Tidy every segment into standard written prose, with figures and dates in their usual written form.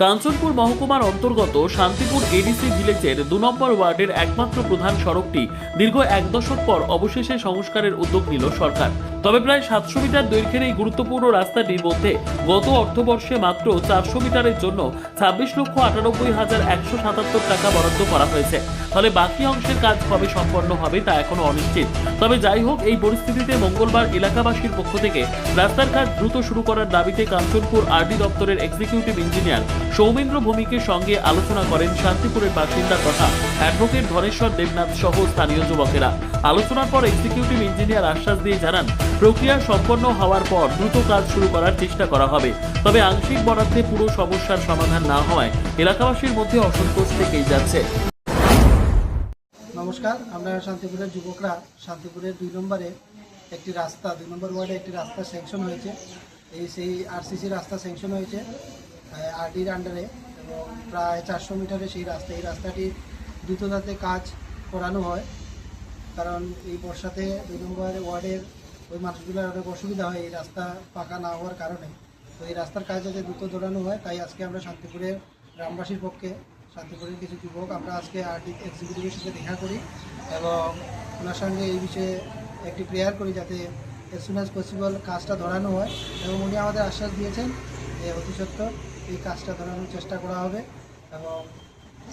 কাঞ্চনপুর মহকুমার অন্তর্গত শান্তিপুর এডিসি ভিলেজের ২ নম্বর ওয়ার্ডের একমাত্র প্রধান সড়কটি দীর্ঘ ১ দশক পর অবশেষে সংস্কারের উদ্যোগ নিল সরকার। তবে প্রায় ৭০০ মিটার দৈর্ঘ্যের এই গুরুত্বপূর্ণ রাস্তাটির মধ্যে গত অর্থবর্ষে মাত্র ৪০০ মিটারের জন্য ২৬,৯৮,১৭৭ টাকা বরাদ্দ করা হয়েছে। ফলে বাকি অংশের কাজ কবে সম্পন্ন হবে তা এখনো অনিশ্চিত। তবে যাই হোক, এই পরিস্থিতিতে মঙ্গলবার এলাকাবাসীর পক্ষ থেকে রাস্তার কাজ দ্রুত শুরু করার দাবিতে কাঞ্চনপুর আরডি দপ্তরের এক্সিকিউটিভ ইঞ্জিনিয়ার সৌমেন্দ্র ভৌমিকের সঙ্গে আলোচনা করেন শান্তিপুরের বাসিন্দা তথা অ্যাডভোকেট ধনেশ্বর দেবনাথ সহ স্থানীয় যুবকেরা। আলোচনার পর এক্সিকিউটিভ ইঞ্জিনিয়ার আশ্বাস দিয়ে জানান, প্রক্রিয়া সম্পন্ন হওয়ার পর দ্রুত কাজ শুরু করার চেষ্টা করা হবে। তবে আংশিক বরাদ্দে পুরো সমস্যার সমাধান না হওয়ায় এলাকাবাসীর মধ্যে অসন্তোষ থেকেই যাচ্ছে। নমস্কার, আমরা শান্তিপুরের যুবকরা শান্তিপুরের ২ নম্বরে একটি রাস্তা ২ নম্বর ওয়ার্ডে একটি রাস্তা স্যাংশন হয়েছে। সেই আরসিসি রাস্তা স্যাংশন হয়েছে আরডির আন্ডারে এবং প্রায় ৪০০ মিটারের সেই রাস্তা। এই রাস্তাটি দ্রুততাতে কাজ করানো হয়, কারণ এই বর্ষাতে ২ নম্বর ওয়ার্ডের ওই মানুষগুলোর অনেক অসুবিধা হয় এই রাস্তা পাকা না হওয়ার কারণে। তো এই রাস্তার কাজ যাতে দ্রুত দৌড়ানো হয়, তাই আজকে আমরা শান্তিপুরের গ্রামবাসীর পক্ষে শান্তিপুরের কিছু যুবক আমরা আজকে আরডি এক্সিকিউটিভের সাথে দেখা করি এবং ওনার সঙ্গে এই বিষয়ে একটি প্রেয়ার করি যাতে এজ সুন অ্যাজ পসিবল কাজটা ধরানো হয়। এবং উনি আমাদের আশ্বাস দিয়েছেন যে অতি সত্বর এই কাজটা ধরানোর চেষ্টা করা হবে এবং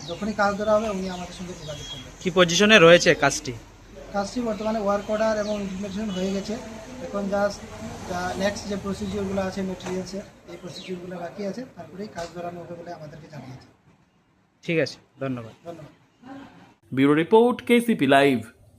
যখনই কাজ ধরা হবে উনি আমাদের সঙ্গে যোগাযোগ করবেন। কি পজিশনে রয়েছে কাজটি? কাজটি বর্তমানে ওয়ার্ক অর্ডার এবং ইমপ্লিমেন্টেশন হয়ে গেছে। এখন জাস্ট নেক্সট যে প্রসিডিওরগুলো আছে মেটেরিয়ালসের, এই প্রসিডিওরগুলো বাকি আছে, তারপরেই কাজ ধরানো হবে বলে আমাদেরকে জানিয়েছে। ঠিক আছে, ধন্যবাদ। ধন্যবাদ। Bureau report, KCP live.